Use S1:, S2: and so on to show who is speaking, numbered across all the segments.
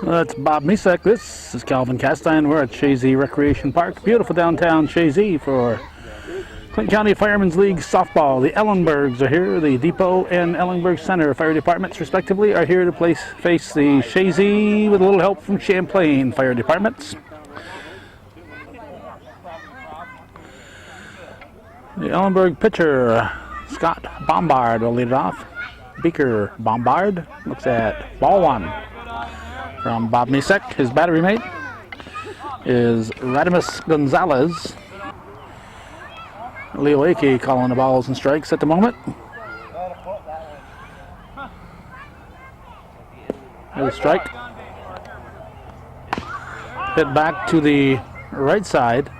S1: That's Bob Misek. This is Calvin Castine. We're at Chazy Recreation Park. Beautiful downtown Chazy for County Firemen's League softball. The Ellenburgs are here. The Depot and Ellenburg Center Fire Departments, respectively, are here to face the Chazy with a little help from Champlain Fire Departments. The Ellenburg pitcher, Scott Bombard, will lead it off. Beaker Bombard looks at ball one from Bob Misek. His battery mate is Radimus Gonzalez. Leo Akey calling the balls and strikes at the moment. There's a strike. Hit back to the right side.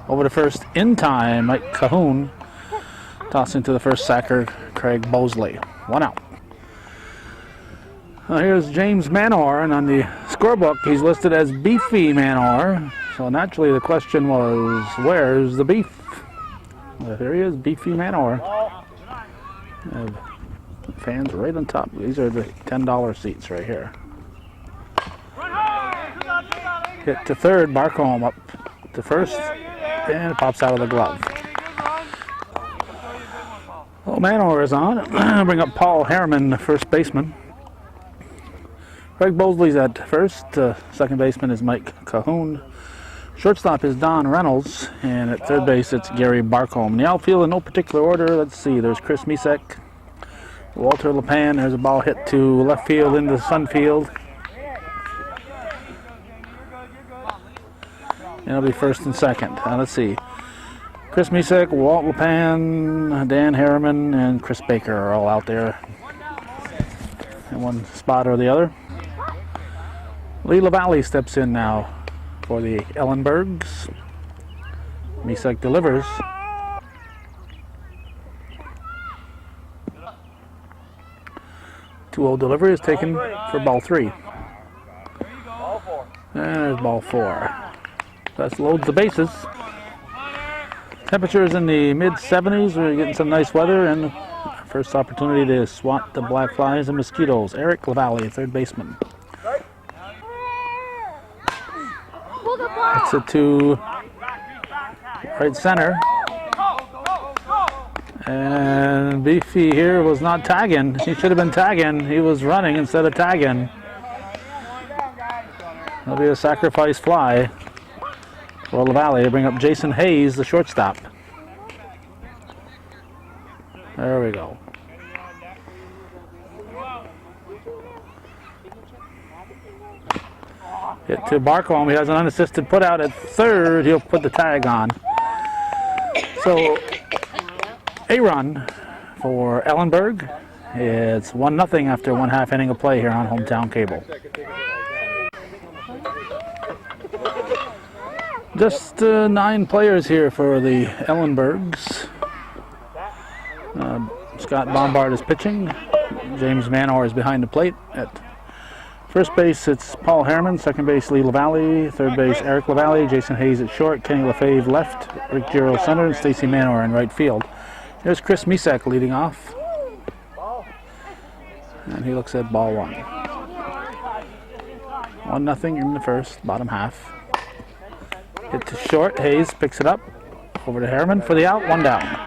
S1: Over to first in time, Mike Cahoon. Tossing to the first sacker, Craig Bosley. One out. Here's James Manor, and on the scorebook he's listed as Beefy Manor. So naturally the question was, where's the beef? Well, here he is, Beefy Manor. Fans right on top. These are the $10 seats right here. Hit to third, Barcombe up to first, and it pops out of the glove. Well, Manor is on. Bring up Paul Harriman, the first baseman. Craig Bosley's at first. Second baseman is Mike Cahoon. Shortstop is Don Reynolds, and at third base it's Gary Barcombe. In the outfield, in no particular order, let's see, there's Chris Misek, Walter LePan. There's a ball hit to left field into Sunfield. And it'll be first and second. Let's see, Chris Misek, Walt LePan, Dan Harriman, and Chris Baker are all out there in one spot or the other. Lee LaValle steps in now for the Ellenburgs. Misek delivers. Two-0 delivery is taken for ball three. And there's ball four. That loads the bases. Temperatures in the mid-70s. We're getting some nice weather, and first opportunity to swat the black flies and mosquitoes. Eric LaValle, third baseman. That's it to right center. And Beefy here was not tagging. He should have been tagging. He was running instead of tagging. That'll be a sacrifice fly for LaValle. Bring up Jason Hayes, the shortstop. There we go. Hit to Barcombe. He has an unassisted put out at third. He'll put the tag on. So a run for Ellenburg. It's 1-0 after 1/2 inning of play here on Hometown Cable. Just 9 players here for the Ellenburgs. Scott Bombard is pitching. James Manor is behind the plate. At first base, it's Paul Harriman. Second base, Lee LaValle. Third base, Eric LaValle. Jason Hayes at short. Kenny LaFave left. Rick Giro center. And Stacy Manor in right field. There's Chris Misek leading off. And he looks at ball one. 1-0 in the first, bottom half. Hit to short. Hayes picks it up. Over to Harriman for the out. One down.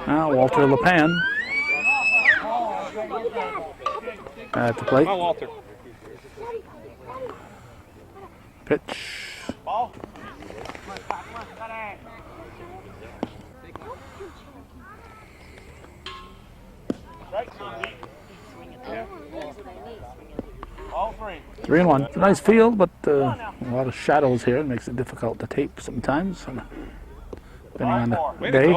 S1: Now Walter LePan at the plate. Pitch. Three and one. It's a nice field, but a lot of shadows here. It makes it difficult to tape sometimes, depending on the day.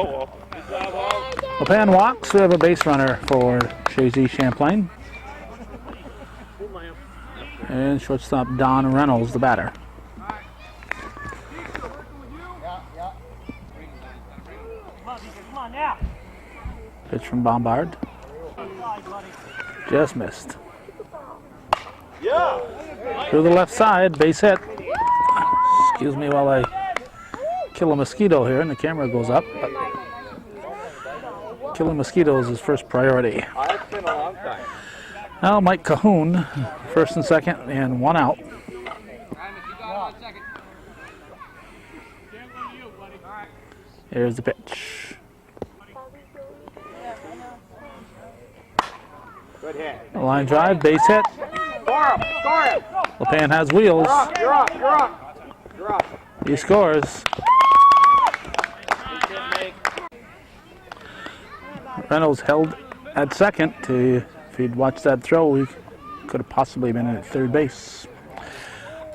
S1: LePan walks. We have a base runner for Chazy Champlain. And shortstop Don Reynolds, the batter. Pitch from Bombard. Just missed. Through the left side, base hit. Excuse me while I kill a mosquito here, and the camera goes up. But killing mosquitoes is first priority.
S2: It's been a long time.
S1: Now Mike Cahoon, first and second, and one out. Here's the pitch.
S2: Good hit.
S1: Line drive, base hit. LePan has wheels.
S2: You're up.
S1: He scores. Reynolds held at second. If he'd watched that throw, he could have possibly been at third base.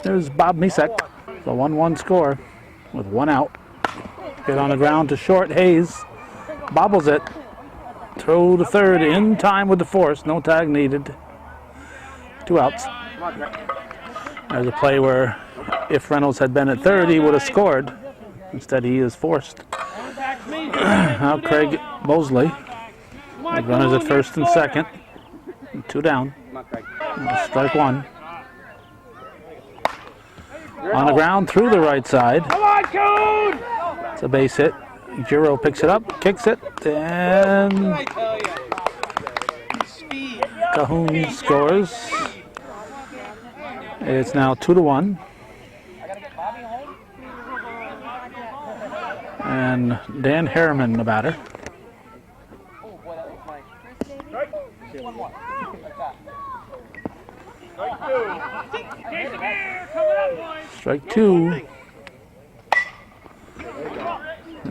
S1: There's Bob Misek, the 1-1 score with one out. Hit on the ground to short. Hayes bobbles it. Throw to third in time with the force. No tag needed. 2 outs. There's a play where if Reynolds had been at third, he would have scored. Instead, he is forced. Now Craig Mosley. The runners at first and second. 2 down. Strike one. On the ground through the right side. It's a base hit. Giro picks it up, kicks it, and Cahoon scores. It's now 2-1. And Dan Harriman, the batter. Strike 2.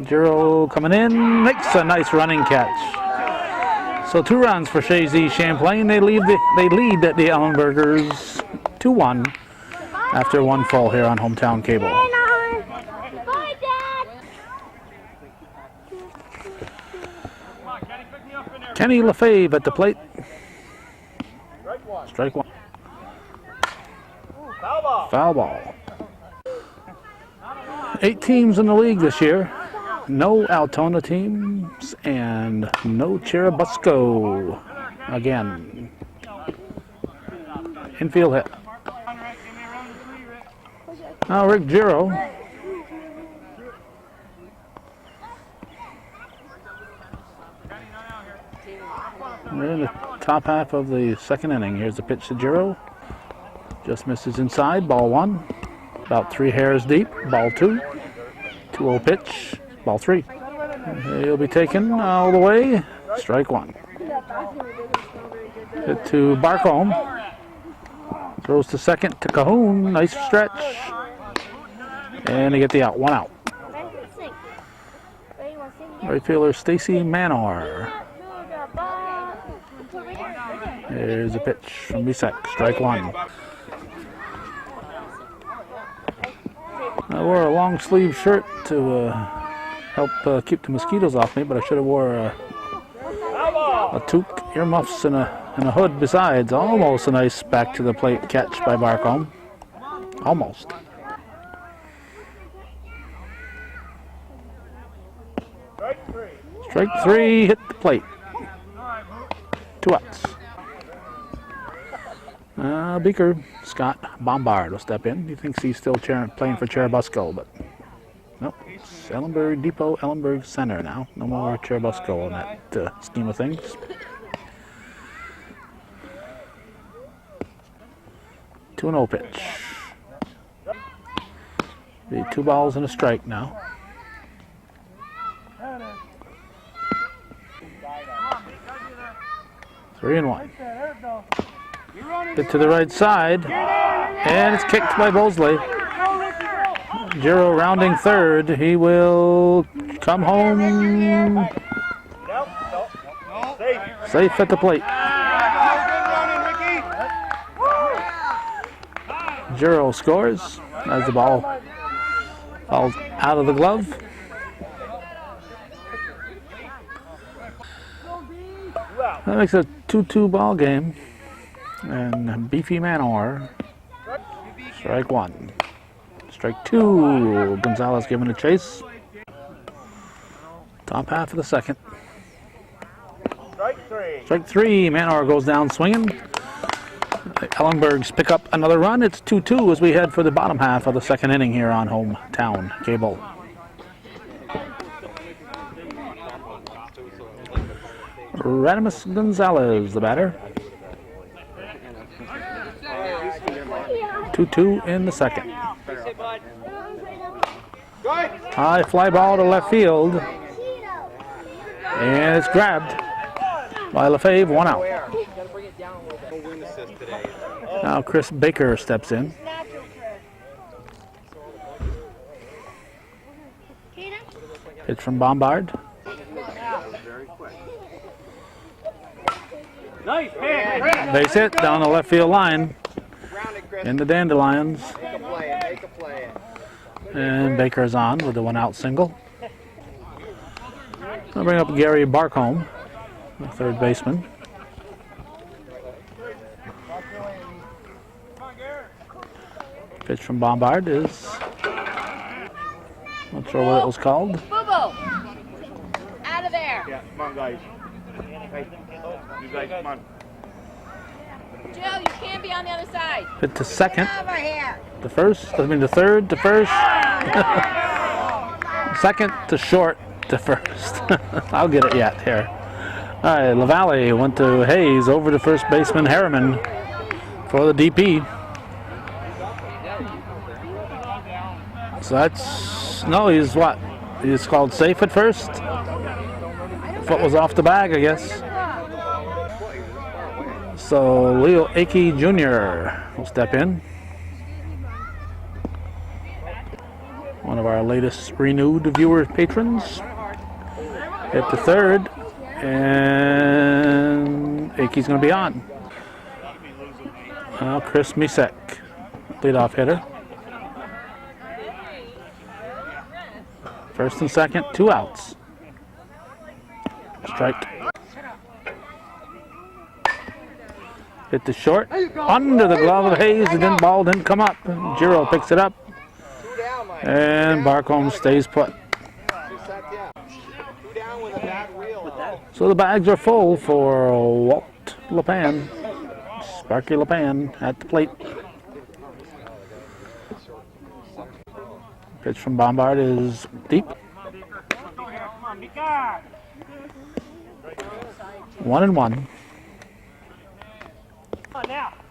S1: Giro coming in, makes a nice running catch. So 2 runs for Chazy Champlain. They lead the Ellenburgers 2-1 after 1 fall here on Hometown Cable. Kenny Lefebvre at the plate. Strike 1. Foul ball. 8 teams in the league this year. No Altona teams and no Cherubusco again. Infield hit. Now Rick Giro. We're in the top half of the second inning. Here's the pitch to Giro. Just misses inside. Ball 1. About 3 hairs deep. Ball 2. 2-0 pitch. Ball 3. He'll be taken all the way. Strike 1. Hit to Barcombe. Throws to second to Cahoon. Nice stretch. And they get the out. 1 out. Right fielder Stacy Manor. Here's a pitch from Misek. Strike 1. I wore a long sleeve shirt to help keep the mosquitoes off me, but I should have wore a toque, earmuffs, and a hood besides. Almost a nice back to the plate catch by Barcombe. Almost. Strike 3, hit the plate. 2 outs. Beaker, Scott Bombard will step in. He thinks he's still playing for Cherubusco, but nope. It's Ellenburg Depot, Ellenburg Center now. No more Cherubusco in that scheme of things. Two 2-0 pitch. Be 2 balls and a strike now. Three and 1. Hit to the right side, and it's kicked by Mosley. Giro rounding third. He will come home safe at the plate. Giro scores as the ball falls out of the glove. That makes a 2-2 ball game. And Beefy Manor. Strike 1. Strike 2. Gonzalez giving a chase. Top half of the second. Strike 3. Manor goes down swinging. Ellenburgs pick up another run. It's 2-2 as we head for the bottom half of the second inning here on Hometown Cable. Radimus Gonzalez, the batter. 2-2 in the second.
S2: Good.
S1: High fly ball to left field. And it's grabbed by LaFave, 1 out. Now Chris Baker steps in. Pitch from Bombard.
S2: Nice hit.
S1: Base hit down the left field line in the Dandelions. And Baker's on with the 1 out single. I'll bring up Gary Barcombe, the third baseman. Pitch from Bombard is, not sure what it was called.
S3: Boo-boo! Out of there!
S2: Yeah, come on, guys. Hey, you guys, come on.
S3: Jill, you can't be on the other side.
S1: Hit to second.
S3: Over here.
S1: The third to first. Second to short to first. I'll get it yet here. All right, LaValle went to Hayes over to first baseman Harriman for the DP. So that's, no, he's what? He's called safe at first. Foot was off the bag, I guess. So Leo Akey Jr. will step in. One of our latest renewed viewer patrons. Hit to third, and Akey's going to be on. Now Chris Misek, leadoff hitter. First and second, 2 outs. Strike. Hit to short, under the glove of Hayes. The ball didn't come up. Giro picks it up, and Barcombe stays put. So the bags are full for Walt LePan, Sparky LePan at the plate. Pitch from Bombard is deep. 1-1.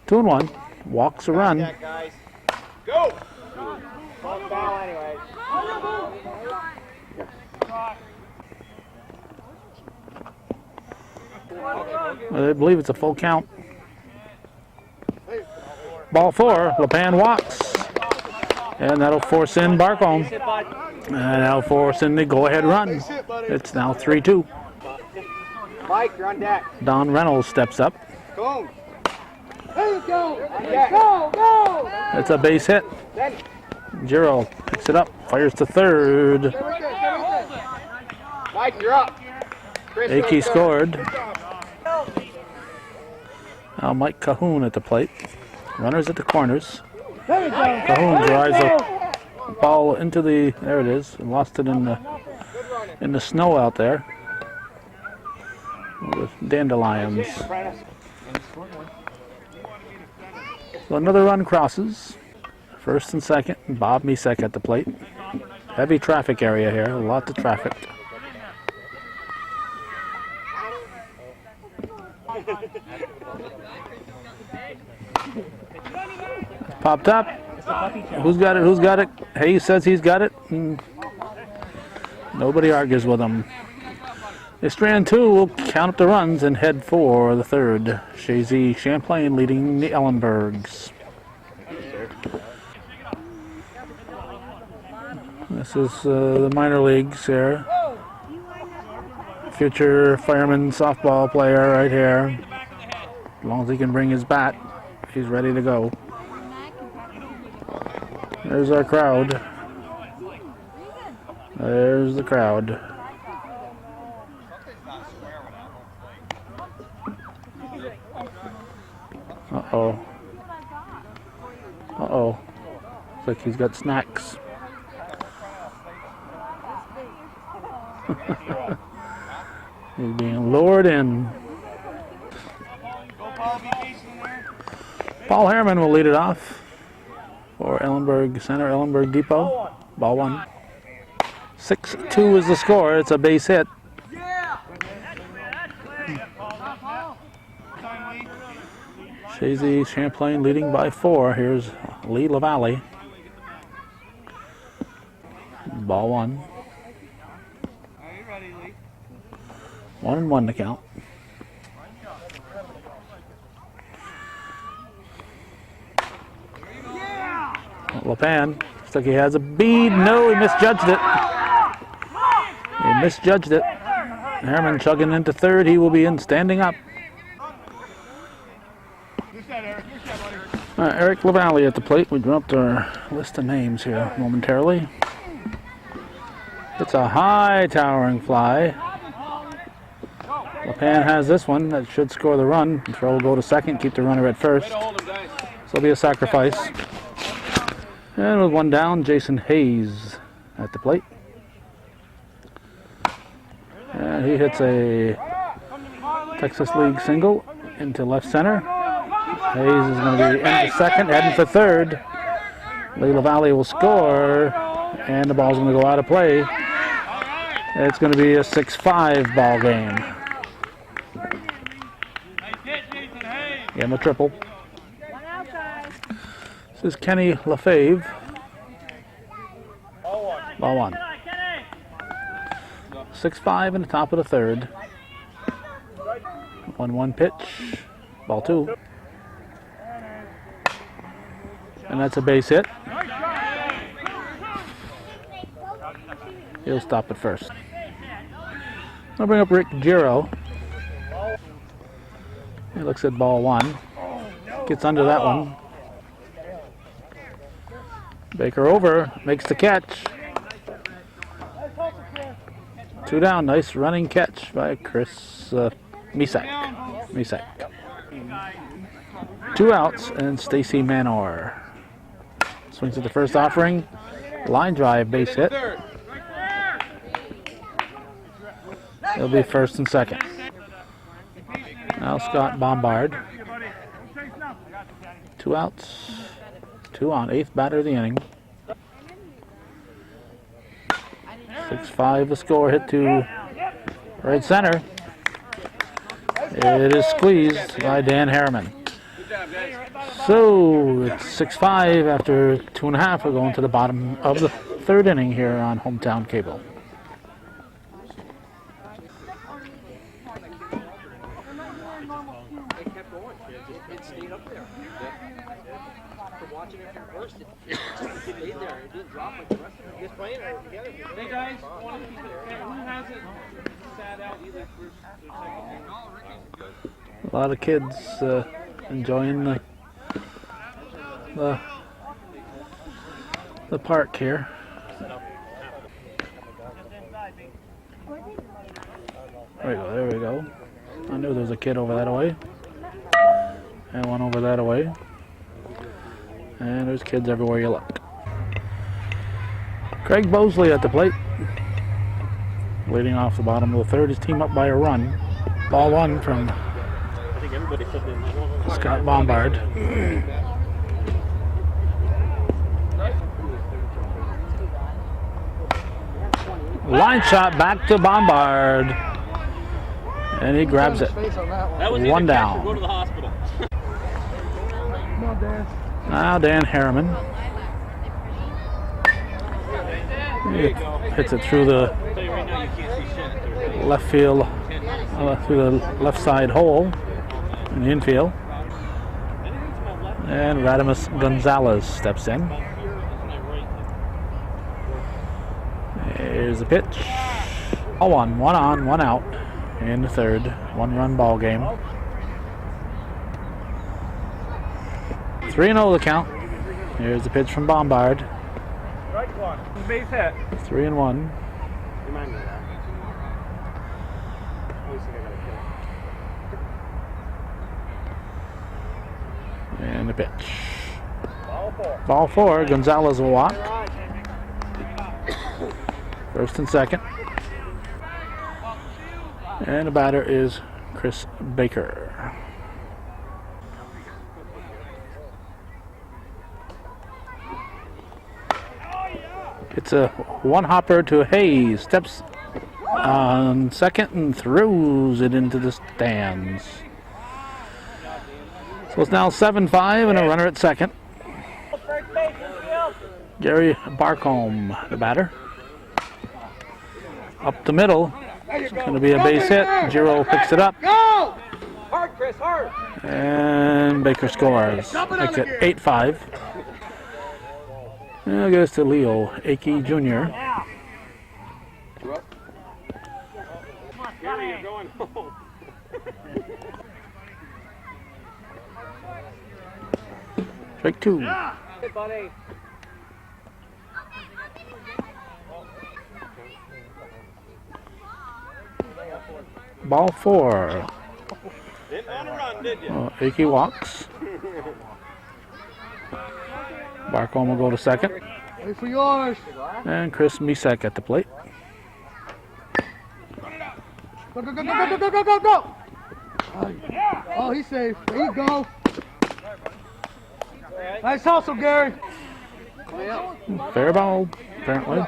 S1: 2-1. Walks a run.
S2: Go! Foul anyway.
S1: I believe it's a full count. Ball 4. LePan walks. And that'll force in Barcombe. And that'll force in the go-ahead run. It's now 3-2.
S2: Mike, you're on deck.
S1: Don Reynolds steps up.
S2: Go! There you go! Go! Go!
S1: It's a base hit. Giro picks it up, fires to third.
S2: Mike, you're up.
S1: Akey scored. Now Mike Cahoon at the plate. Runners at the corners. Cahoon drives the ball into the, there it is, and lost it in the snow out there. The Dandelions. So another run crosses. First and second, Bob Misek at the plate. Heavy traffic area here, lots of traffic. Popped up. Who's got it? Who's got it? Hayes says he's got it. Nobody argues with him. The strand 2 will count up the runs and head for the third. Chazy Champlain leading the Ellenburgs. This is the minor leagues here. Future fireman softball player right here. As long as he can bring his bat, he's ready to go. There's our crowd. There's the crowd. Uh-oh. Uh-oh. Looks like he's got snacks. He's being lured in. Paul Harriman will lead it off for Ellenburg Center, Ellenburg Depot. Ball 1. 6-2 is the score. It's a base hit. Chazy Champlain leading by 4. Here's Lee LaValle. Ball 1. 1-1 to count. LaPan, looks like he has a bead. No, he misjudged it. He misjudged it. Harriman chugging into third. He will be in standing up. Eric LaValle at the plate. We dropped our list of names here momentarily. It's a high towering fly. LaPan has this one. That should score the run. The throw will go to second, keep the runner at first. So it'll be a sacrifice. And with one down, Jason Hayes at the plate. And he hits a Texas League single into left center. Hayes is going to be into second, heading for third. Lee LaValle will score, and the ball's going to go out of play. It's going to be a 6-5 ball game. Again, a triple. This is Kenny LaFave. Ball 1. 6-5 in the top of the third. 1-1 pitch. Ball 2. And that's a base hit. He'll stop at first. I'll bring up Rick Giro. He looks at ball 1. Gets under that one. Baker over, makes the catch. 2 down, nice running catch by Chris Misak. 2 outs, and Stacy Manor swings at the first offering. Line drive, base hit. He'll be first and second. Now Scott Bombard. 2 outs. 2 on, 8th batter of the inning. 6-5 the score, hit to right center. It is squeezed by Dan Harriman. So it's 6-5 after 2.5. We're going to the bottom of the 3rd inning here on Hometown Cable.
S4: Hey guys, who hasn't sat out either first or second?
S1: A lot of kids enjoying the park here. There we go. I knew there was a kid over that way. And one over that way. And there's kids everywhere you look. Craig Bosley at the plate. Leading off the bottom of the 3rd. His team up by a run. Ball 1 from Scott Bombard. Line shot back to Bombard. And he grabs it. 1 down.
S4: Go to the hospital.
S1: Now Dan Harriman. He hits it through the left field, through the left side hole in the infield. And Radimus Gonzalez steps in. Here's the pitch. 1 on, 1 out in the 3rd. 1-run ball game. 3-0 the count. Here's the pitch from Bombard.
S4: Base hit.
S1: 3-1.
S4: Remind me of that.
S1: And the pitch. Ball 4. Gonzalez will walk. First and second. And the batter is Chris Baker. It's a 1-hopper to Hayes. Steps on second and throws it into the stands. So it's now 7-5 and a runner at second. Gary Barcombe, the batter. Up the middle. It's going to be a base hit. Giro picks it up.
S2: Go! Hard, Chris, hard.
S1: And Baker scores. Makes it 8-5. And it goes to Leo Akey Jr.
S4: Gary, you're going home.
S1: Strike two.
S4: Hey, buddy.
S1: Ball four.
S4: Didn't want to run, did you?
S1: Akey walks. Barcombe will go to second.
S2: Wait for yours.
S1: And Chris Misek at the plate.
S2: Go, go, go, go, go, go, go, go, go. Oh, he's safe. There you go. Nice hustle, Gary.
S1: Fair ball, apparently.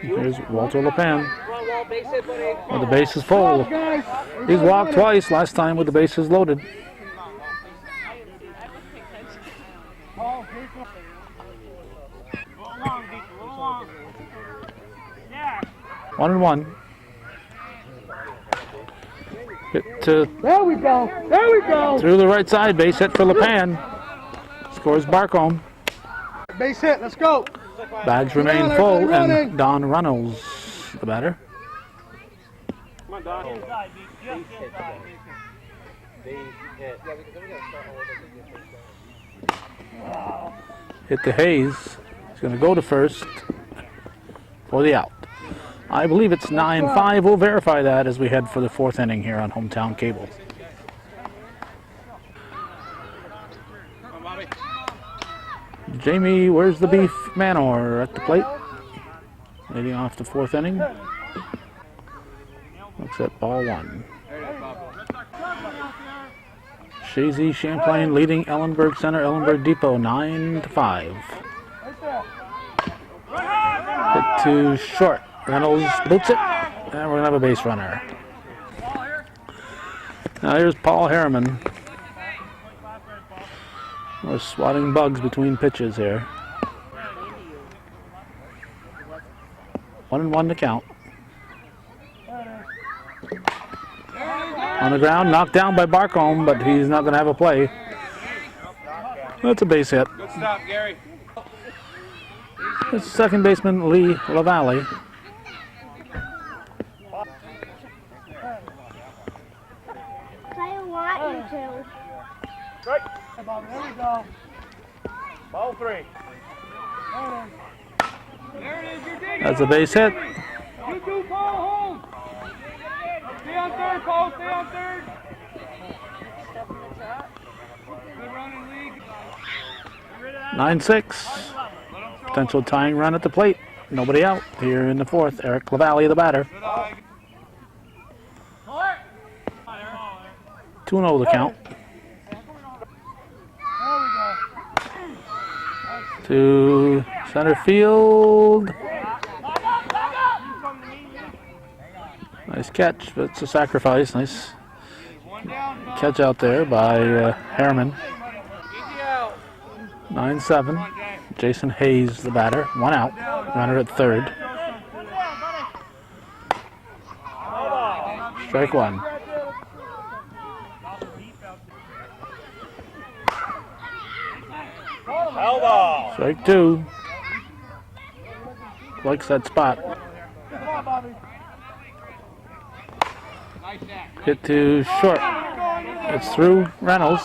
S1: Here's Walter LePan. Well, the base is full.
S2: Guys.
S1: He's walked twice, last time with the bases loaded. One and one. Hit to
S2: There we go. There we go.
S1: through the right side, base hit for LePan. Scores Barcombe.
S2: Base hit. Let's go.
S1: Bags remain full, and Don Runnels, the batter.
S4: Come on, Don.
S1: Hit to Hayes. He's going to go to first for the out. I believe it's 9-5. We'll verify that as we head for the fourth inning here on Hometown Cable.
S4: Come on, Bobby.
S1: Jamie, where's the beef? Manor at the plate. Leading off the fourth inning. Looks at ball one. Chazy Champlain leading Ellenburg Center, Ellenburg Depot 9-5. Hit to short. Reynolds boots it, and we're going to have a base runner. Now here's Paul Harriman. We're swatting bugs between pitches here. 1-1 to count. On the ground, knocked down by Barcombe, but he's not going to have a play. That's a base hit.
S4: Good stop, Gary.
S1: It's second baseman Lee LaValle.
S3: I want you to.
S4: Right.
S2: There we go.
S4: Ball three.
S2: There it is. You're digging.
S1: That's a base hit.
S2: You do, Paul. Hold. Stay on third, Paul. Stay on third. Good running, league.
S1: 9-6. Potential tying run at the plate. Nobody out here in the fourth. Eric LaValle, the batter. 2-0 the count. To center field. Nice catch, but it's a sacrifice. Nice catch out there by Harriman. 9-7. Jason Hayes, the batter. One out. Runner at third. Strike one. Strike two. Likes that spot. Hit to short. It's through Reynolds.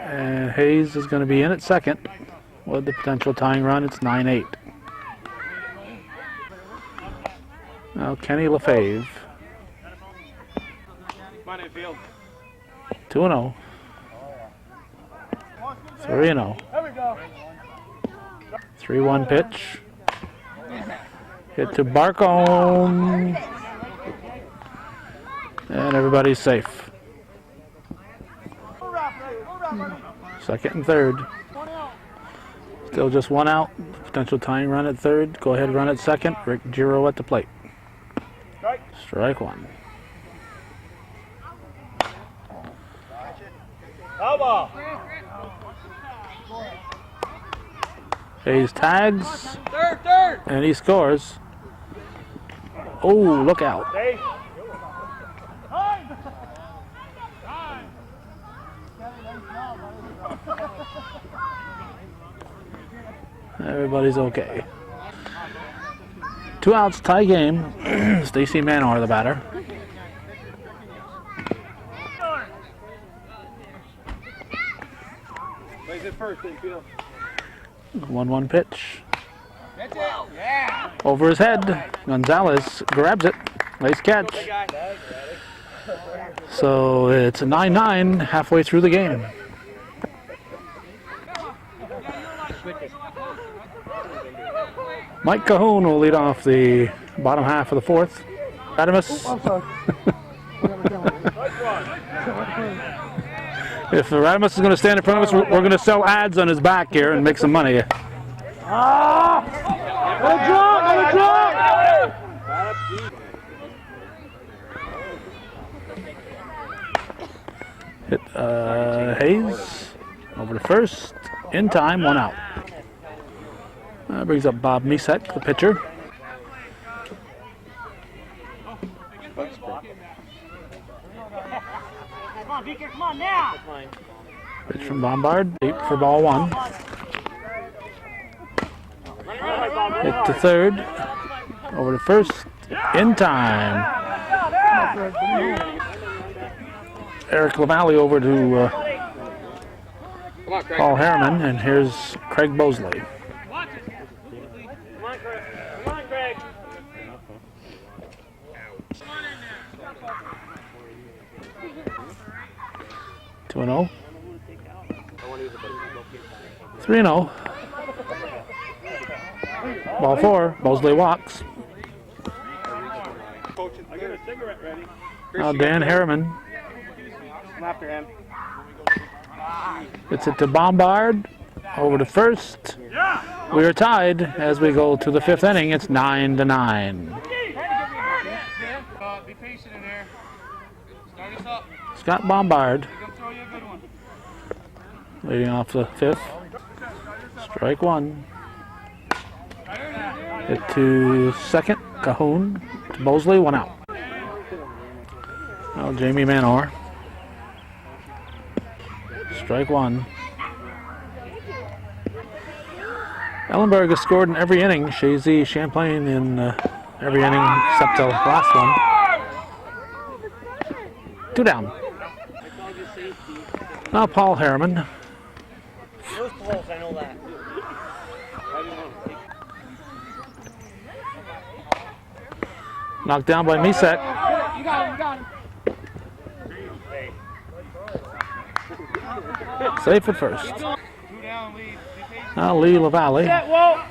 S1: And Hayes is going to be in at second with the potential tying run. It's 9-8. Now Kenny LaFave. 2-0. 3-0. 3-1 pitch. Hit to Barcombe. And everybody's safe. Second and third. Still just one out. Potential tying run at third. Go ahead, run at second. Rick Giro at the plate. Strike one.
S4: ball.
S1: Hayes tags,
S4: Third.
S1: and he scores. Oh, look out.
S4: Hey.
S1: Everybody's okay. 2 outs, tie game. Stacy Manor, the batter.
S4: Plays it first, infield.
S1: 1-1 pitch. Over his head. Gonzalez grabs it. Nice catch. So it's a 9-9 halfway through the game. Mike Cahoon will lead off the bottom half of the fourth. Radimus.
S2: I'm sorry.
S1: If Radimus is going to stand in front of us, we're going to sell ads on his back here and make some money.
S2: Let it drop! Let it drop!
S1: Hit Hayes over to first. In time, 1 out. Brings up Bob Misek, the pitcher.
S5: Come on now.
S1: Pitch from Bombard, deep for ball 1. Hit to third, over to first, in time. Eric LaValle over to Paul Harriman, and here's Craig Bosley.
S5: Come on, Craig.
S1: 2-0. 3-0. Ball 4, Bosley walks.
S4: I got a cigarette ready.
S1: Now Dan Harriman.
S4: I'm after him.
S1: It's it to Bombard, over to first. We are tied as we go to the 5th inning. It's 9-9.
S4: Be patient in there. Start us up.
S1: Scott Bombard
S4: We're gonna throw you a good one.
S1: leading off the 5th. Strike 1. Hit to second, Cahoon. To Bosley, 1 out. Now Jamie Manor. Strike 1. Ellenburg has scored in every inning. Chazy, Champlain in every inning except the last one. 2 down. Now Paul Harriman.
S5: Those balls, I know that.
S1: Knocked down by Misek.
S2: You got him, you got him.
S1: Safe at first.
S4: 2 down, Lee. Be patient.
S1: Now Lee LaValle.
S5: Whoa.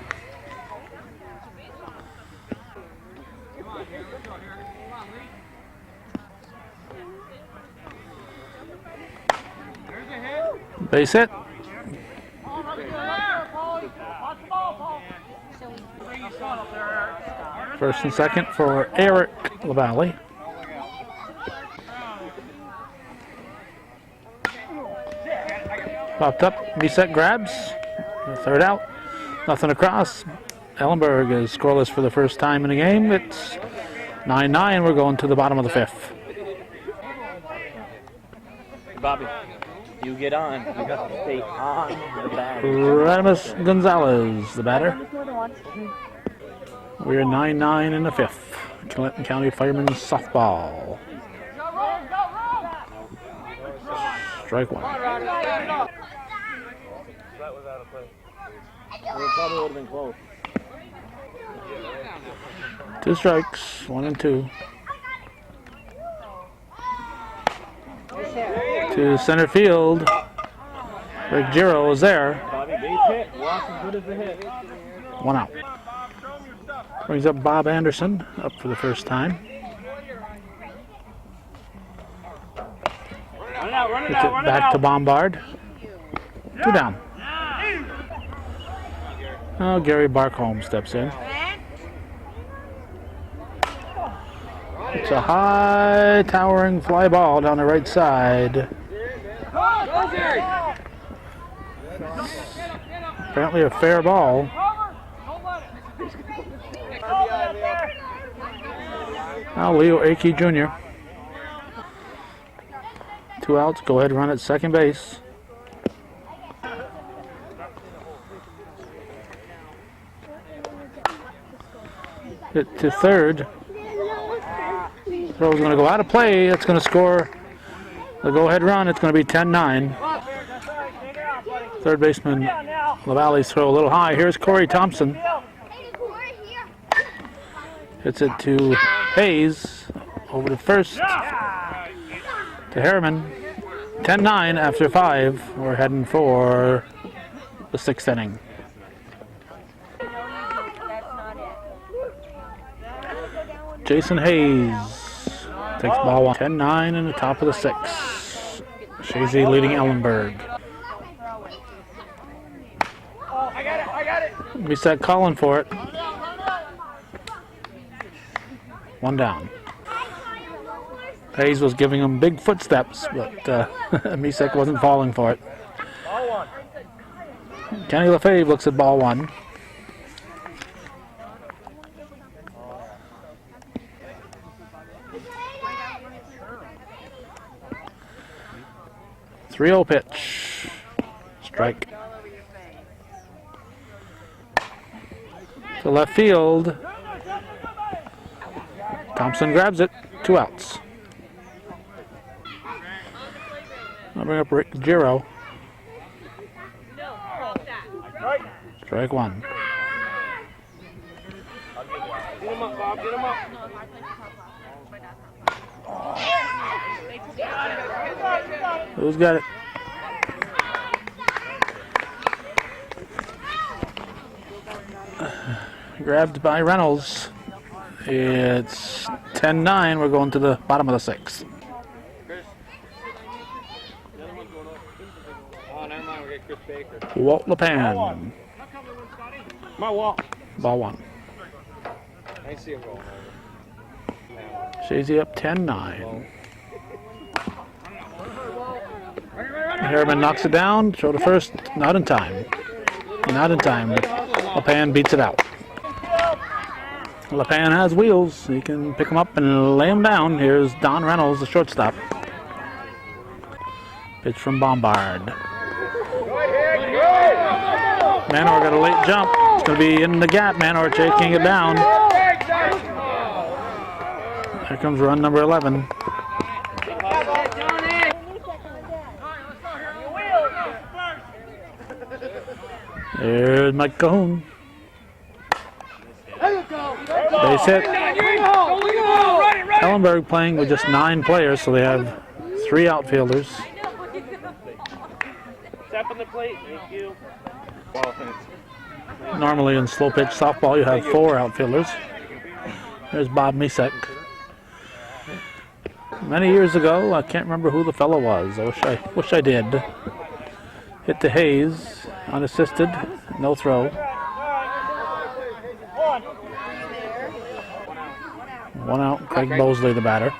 S1: Base hit. First and second for Eric LaValle. Popped up. Misek grabs. Third out. Nothing across. Ellenburg is scoreless for the first time in the game. It's 9-9. We're going to the bottom of the 5th.
S5: Bobby, you get on. You got to stay on the bag.
S1: Radimus Gonzalez, the batter. We're 9-9 in the 5th. Clinton County Firemen's softball. Strike 1.
S5: That was out of play. It probably would have been close.
S1: 2 strikes, 1 and 2. To center field. Rick Giro is there.
S5: Bobby, base hit. Walk as good as the hit.
S1: 1 out. Brings up Bob Anderson, up for the first time.
S5: Run it out, run it
S1: Gets
S5: out,
S1: it
S5: run it
S1: back
S5: out.
S1: to Bombard. 2 down. Oh, Gary Barkholm steps in. It's a high towering fly ball down the right side. Apparently a fair ball. Now Leo Akey Jr. 2 outs, go ahead, run at second base. Hit to third. Throw's going to go out of play. That's going to score the go-ahead run. It's going to be 10-9. Third baseman LaValle's throw a little high. Here's Corey Thompson. Hits it to Hayes. Over to first. To Harriman. 10-9 after 5. We're heading for the 6th inning. Jason Hayes takes ball 1. 10-9 in the top of the 6th. Chazy leading Ellenburg. Reset calling for it. 1 down. Hayes was giving him big footsteps, but Misek wasn't falling for it. Kenny LaFave looks at ball 1. .30 pitch. Strike. To left field. Thompson grabs it. 2 outs. I'll bring up Rick Giro. Strike 1.
S4: Get him up, Bob. Get him up.
S1: Who's got it? Grabbed by Reynolds. It's 10-9. We're going to the bottom of the 6th.
S4: Oh, never mind. We got Chris Baker.
S1: Walt LePan.
S4: My wall.
S1: Ball 1.
S4: I see him going.
S1: Chazy up 10-9. Harriman knocks it down. Throw to first. Not in time. Not in time. LePan beats it out. LePan has wheels. He can pick them up and lay them down. Here's Don Reynolds, the shortstop. Pitch from Bombard. Manor got a late jump. It's going to be in the gap. Manor taking it down. Here comes run number 11. There's Mike Cahoon. Base hit. Ellenburg playing with just 9 players, so they have 3 outfielders.
S4: Step on the plate. Thank you.
S1: Normally in slow pitch softball you have 4 outfielders. There's Bob Misek. Many years ago, I can't remember who the fellow was. I wish I did. Hit to Hayes, unassisted, no throw. 1 out, Craig Bosley the batter.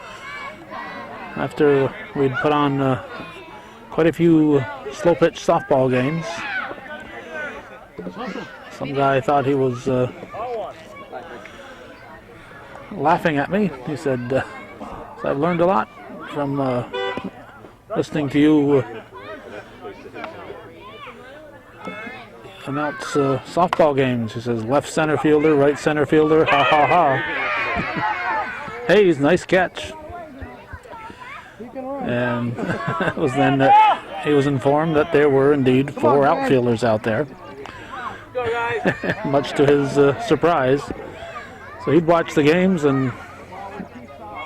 S1: After we'd put on quite a few slow pitch softball games, some guy thought he was laughing at me. He said, I've learned a lot from listening to you announce softball games. He says, left center fielder, right center fielder, ha ha ha. Hayes, nice catch. And it was then that he was informed that there were indeed 4 outfielders out there, much to his surprise. So he'd watch the games and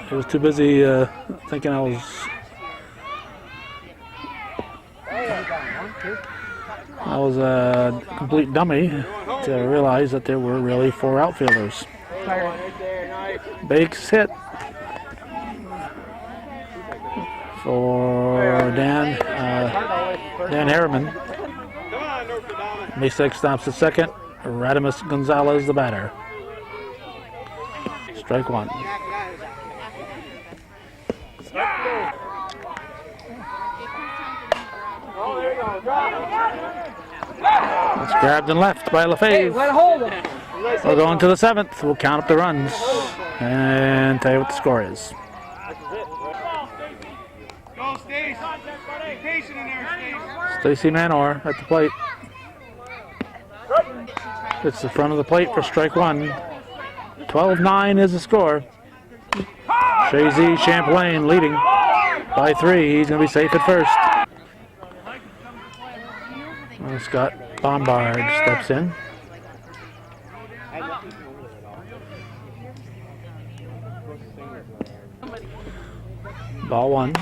S1: he was too busy thinking I was a complete dummy to realize that there were really 4 outfielders. Bakes hit for Dan Harriman. Misek stops at second. Radimus Gonzalez the batter. Strike 1. It's grabbed and left by Lefebvre. We're going to the 7th. We'll count up the runs and tell you what the score is.
S2: Go, Stace. Be patient in there, Stace.
S1: Stacy Manor at the plate. It's the front of the plate for strike one. 12-9 is the score. Chazy Champlain leading by 3. He's going to be safe at first. Well, Scott Bombard steps in. Ball 1.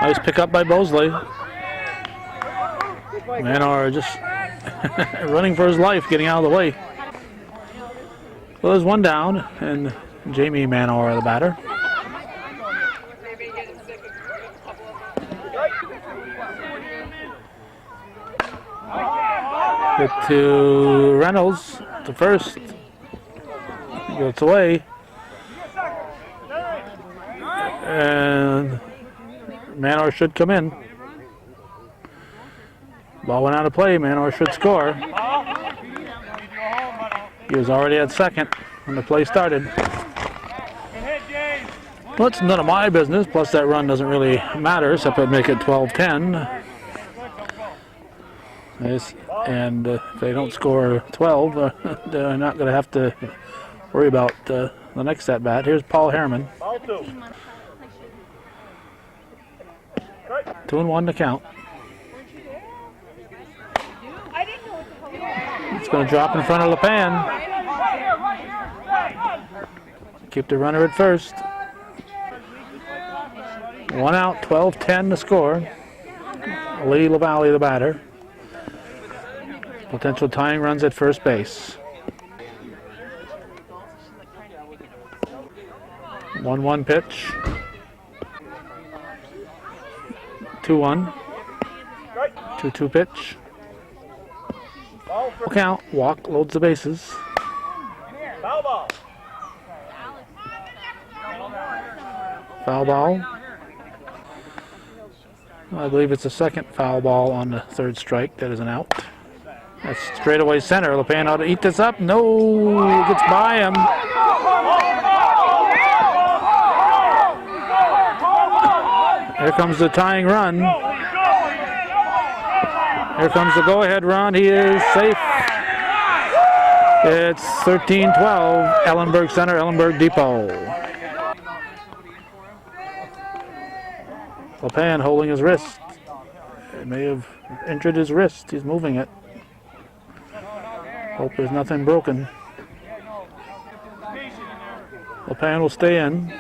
S1: Nice pick up by Bosley. Manor just running for his life, getting out of the way. Well, there's one down, and Jamie Manor, the batter. Hit to Reynolds, to first. He gets away. And Manor should come in. Ball went out of play. Manor should score. He was already at second when the play started. Well, it's none of my business. Plus, that run doesn't really matter, except I'd make it 12-10. And if they don't score 12, they're not going to have to worry about the next at bat. Here's Paul Harriman. 2-1 to count. It's going to drop in front of LePan. Keep the runner at first. 1 out, 12-10 to score. Lee LaValle, the batter. Potential tying runs at first base. 1-1 pitch. 2-1. 2-2 pitch. Full count. Walk, loads the bases.
S4: Foul ball.
S1: Foul ball. I believe it's the second foul ball on the third strike. That is an out. That's straightaway center. LePan ought to eat this up. No, gets by him. Here comes the tying run. Here comes the go-ahead run. He is safe. It's 13-12. Ellenburg Center, Ellenburg Depot. LePan holding his wrist. It may have injured his wrist. He's moving it. Hope there's nothing broken. LePan will stay in.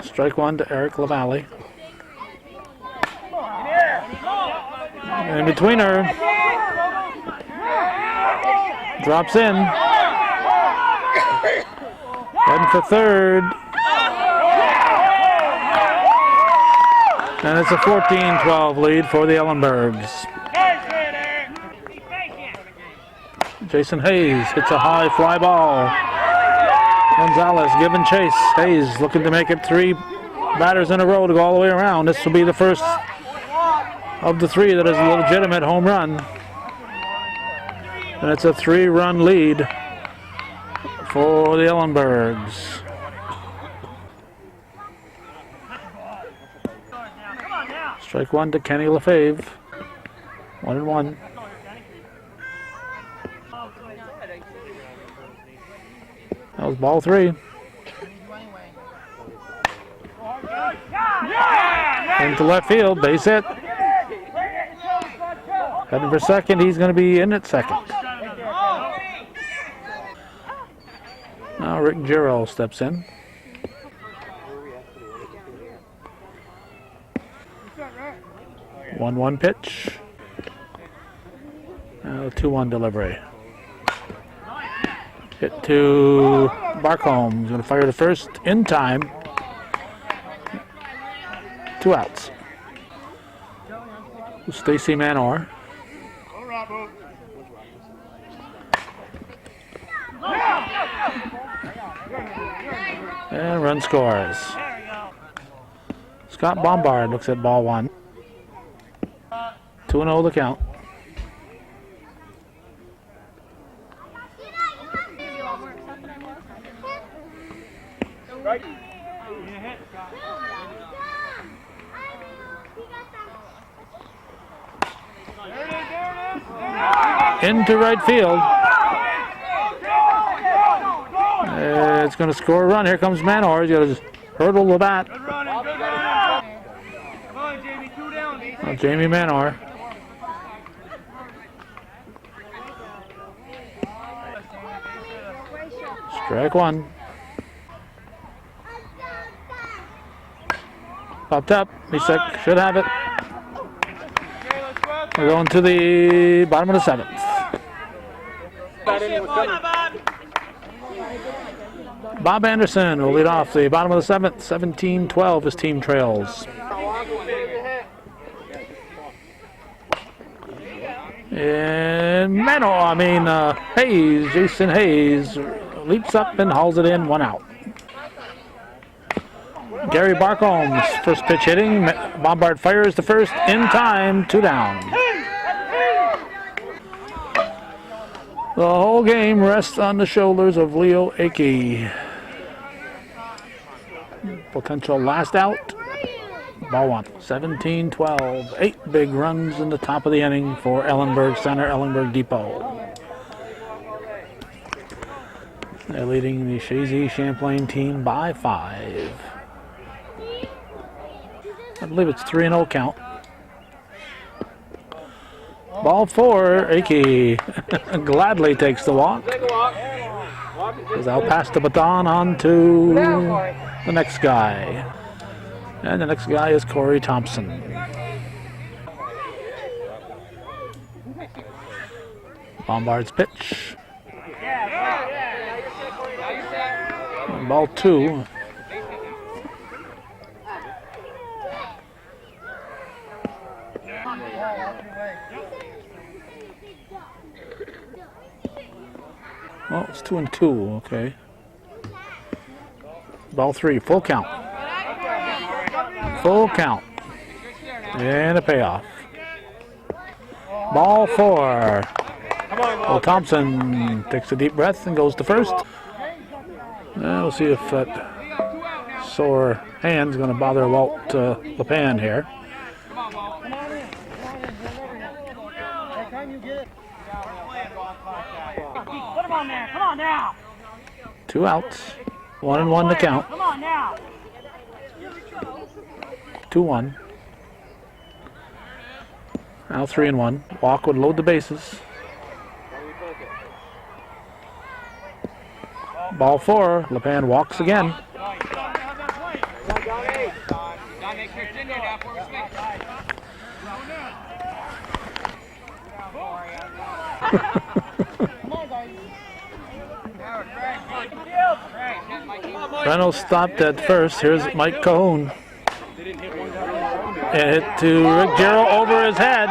S1: Strike one to Eric LaValle. In between her. Drops in. Heading for third. And it's a 14-12 lead for the Ellenburgs. Jason Hayes hits a high fly ball. Gonzalez giving chase. Hayes looking to make it 3 batters in a row to go all the way around. This will be the first of the 3 that is a legitimate home run. And it's a 3-run lead for the Ellenburgs. Strike one to Kenny Lefebvre. 1-1. That was ball 3. Into left field, base hit. Heading for second, he's going to be in at second. Now Rick Giro steps in. One pitch. Now 2-1 delivery. Hit to Barcombe. He's going to fire the first in time. 2 outs. Stacy Manor. And run scores. Scott Bombard looks at ball one. 2-0 the count.
S4: Right.
S1: Into right field. It's going to score a run. Here comes Manor. He's got to just hurdle the bat.
S4: Good running, good running. Come on, Jamie, 2 down.
S1: Well, Jamie Manor. Strike one. Popped up. Misek should have it. We're going to the bottom of the 7th. Bob Anderson will lead off the bottom of the 7th. 17-12 his team trails. And Hayes, Jason Hayes, leaps up and hauls it in, 1 out. Gary Barkholm's first pitch hitting. Bombard fires the first in time, 2 down. The whole game rests on the shoulders of Leo Akey. Potential last out. Ball one. 17-12. 8 big runs in the top of the inning for Ellenburg Center, Ellenburg Depot. They're leading the Chazy Champlain team by 5. I believe it's 3-0 count. Ball 4, Akey gladly takes the walk. As I'll pass the baton on to the next guy. And the next guy is Corey Thompson. Bombard's pitch. Ball 2. Well, it's 2-2, okay. Ball 3, full count. Full count. And a payoff. Ball 4. Well, Thompson takes a deep breath and goes to first. We'll see if that sore hand's going to bother Walt LePan here.
S4: Come on now.
S1: 2 outs. 1-1 to count.
S4: Come on now.
S1: 2-1. Now 3-1. Walk would load the bases. Ball 4. LePan walks again. Reynolds stopped at first. Here's Mike Cahoon. And hit to Rick Jarrell over his head.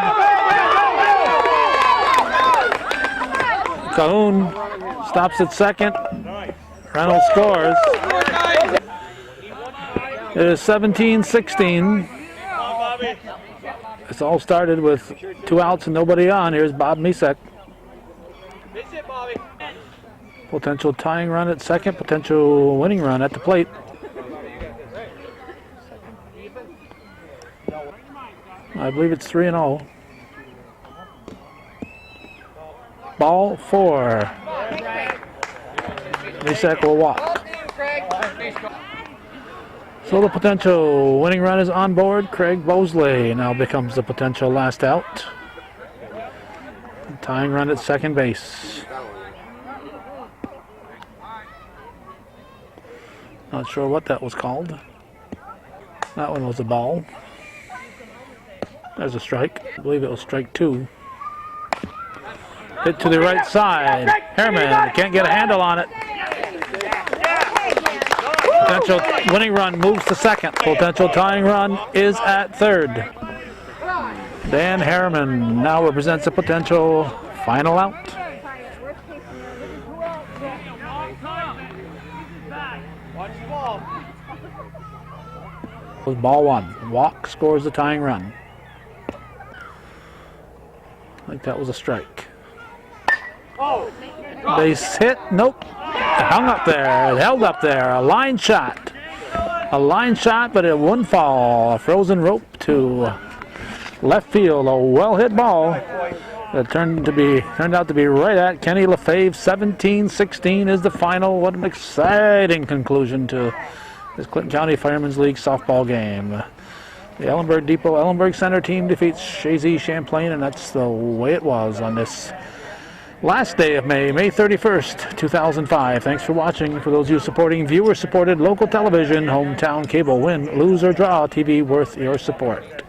S1: Cahoon stops at second. Reynolds scores. It is 17-16. It's all started with 2 outs and nobody on. Here's Bob Misek. Potential tying run at second, potential winning run at the plate. I believe it's 3-0. Ball 4. Misek will walk. So the potential winning run is on board. Craig Bosley now becomes the potential last out. Tying run at second base. Not sure what that was called. That one was a ball. There's a strike. I believe it was strike 2. Hit to the right side. Harriman can't get a handle on it. Potential winning run moves to second. Potential tying run is at third. Dan Harriman now represents a potential final out. was ball one. Walk scores the tying run. I think that was a strike. Base hit. Nope. Hung up there. It held up there. A line shot. A line shot, but it wouldn't fall. A frozen rope to left field. A well-hit ball that turned out to be right at Kenny LaFave. 17-16 is the final. What an exciting conclusion to this Clinton County Firemen's League softball game. The Ellenburg Depot Ellenburg Center team defeats Chazy Champlain, and that's the way it was on this last day of May 31st, 2005. Thanks for watching. For those of you supporting viewer-supported local television, hometown cable, win, lose, or draw, TV worth your support.